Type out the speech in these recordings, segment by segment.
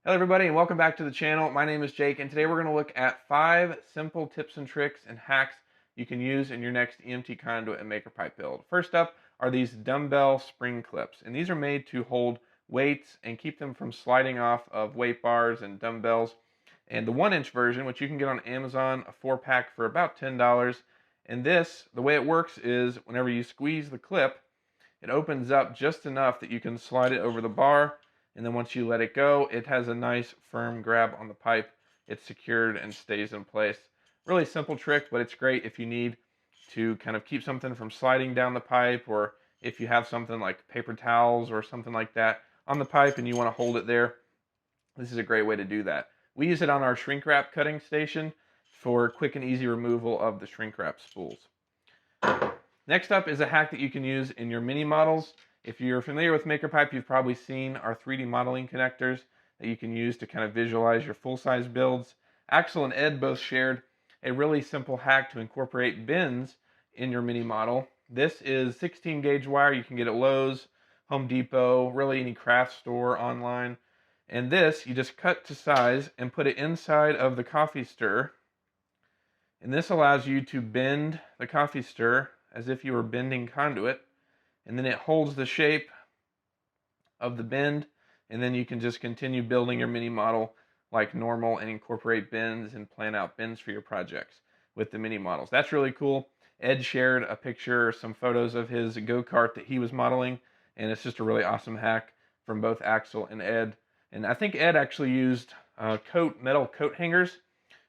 Hello everybody and welcome back to the channel. My name is Jake and today we're going to look at 5 simple tips and tricks and hacks you can use in your next EMT conduit and maker pipe build. First up are these dumbbell spring clips, and these are made to hold weights and keep them from sliding off of weight bars and dumbbells. And the 1-inch version, which you can get on Amazon, a 4-pack for about $10. And this, the way it works is whenever you squeeze the clip, it opens up just enough that you can slide it over the bar, and then once you let it go, it has a nice firm grab on the pipe. It's secured and stays in place. Really simple trick, but it's great if you need to kind of keep something from sliding down the pipe, or if you have something like paper towels or something like that on the pipe and you want to hold it there. This is a great way to do that. We use it on our shrink wrap cutting station for quick and easy removal of the shrink wrap spools. Next up is a hack that you can use in your mini models. If you're familiar with MakerPipe, you've probably seen our 3D modeling connectors that you can use to kind of visualize your full-size builds. Axel and Ed both shared a really simple hack to incorporate bins in your mini model. This is 16 gauge wire. You can get at Lowe's, Home Depot, really any craft store online. And this, you just cut to size and put it inside of the coffee stir. And this allows you to bend the coffee stir as if you were bending conduit, and then it holds the shape of the bend, and then you can just continue building your mini model like normal and incorporate bends and plan out bends for your projects with the mini models. That's really cool. Ed shared a picture, some photos of his go-kart that he was modeling, and it's just a really awesome hack from both Axel and Ed. And I think Ed actually used metal coat hangers,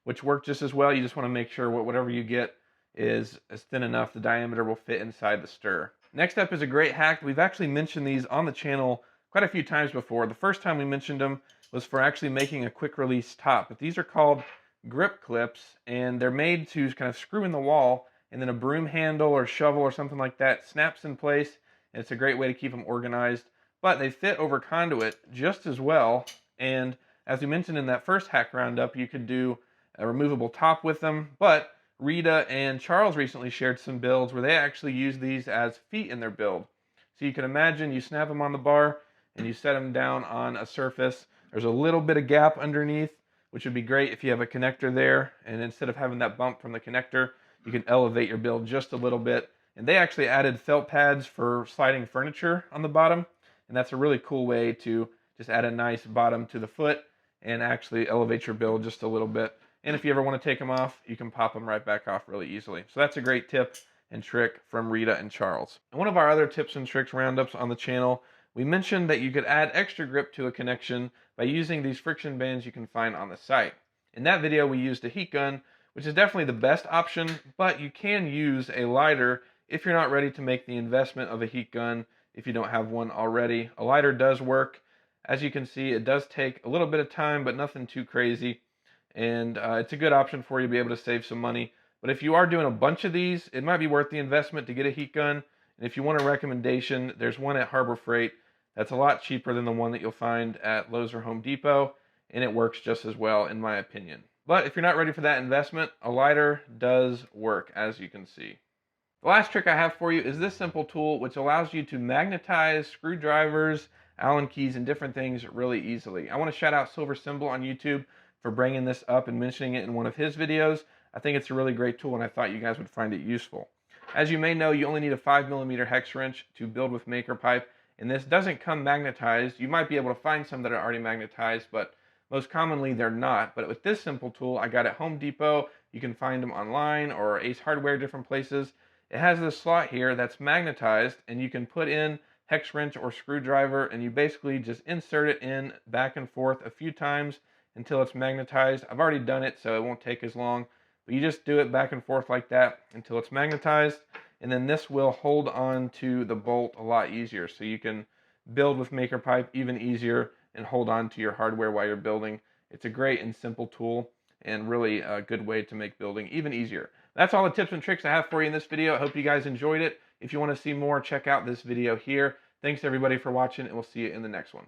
which work just as well. You just want to make sure whatever you get is thin enough the diameter will fit inside the stir. Next up is a great hack. We've actually mentioned these on the channel quite a few times before. The first time we mentioned them was for actually making a quick release top. But these are called grip clips, and they're made to kind of screw in the wall, and then a broom handle or shovel or something like that snaps in place, and it's a great way to keep them organized. But they fit over conduit just as well, and as we mentioned in that first hack roundup, you could do a removable top with them, but Rita and Charles recently shared some builds where they actually use these as feet in their build. So you can imagine you snap them on the bar and you set them down on a surface. There's a little bit of gap underneath, which would be great if you have a connector there. And instead of having that bump from the connector, you can elevate your build just a little bit. And they actually added felt pads for sliding furniture on the bottom. And that's a really cool way to just add a nice bottom to the foot and actually elevate your build just a little bit. And if you ever want to take them off, you can pop them right back off really easily. So that's a great tip and trick from Rita and Charles. And one of our other tips and tricks roundups on the channel, we mentioned that you could add extra grip to a connection by using these friction bands you can find on the site. In that video, we used a heat gun, which is definitely the best option, but you can use a lighter if you're not ready to make the investment of a heat gun if you don't have one already. A lighter does work. As you can see, it does take a little bit of time, but nothing too crazy. And it's a good option for you to be able to save some money. But if you are doing a bunch of these, it might be worth the investment to get a heat gun. And if you want a recommendation, there's one at Harbor Freight that's a lot cheaper than the one that you'll find at Lowe's or Home Depot, and it works just as well in my opinion. But if you're not ready for that investment, a lighter does work, as you can see. The last trick I have for you is this simple tool which allows you to magnetize screwdrivers, Allen keys, and different things really easily. I want to shout out Silver Symbol on YouTube for bringing this up and mentioning it in one of his videos. I think it's a really great tool and I thought you guys would find it useful. As you may know, you only need a 5mm hex wrench to build with MakerPipe, and this doesn't come magnetized. You might be able to find some that are already magnetized, but most commonly they're not. But with this simple tool I got at Home Depot, you can find them online or Ace Hardware, different places. It has this slot here that's magnetized, and you can put in hex wrench or screwdriver, and you basically just insert it in back and forth a few times until it's magnetized. I've already done it, so it won't take as long. But you just do it back and forth like that until it's magnetized, and then this will hold on to the bolt a lot easier. So you can build with MakerPipe even easier and hold on to your hardware while you're building. It's a great and simple tool and really a good way to make building even easier. That's all the tips and tricks I have for you in this video. I hope you guys enjoyed it. If you want to see more, check out this video here. Thanks everybody for watching, and we'll see you in the next one.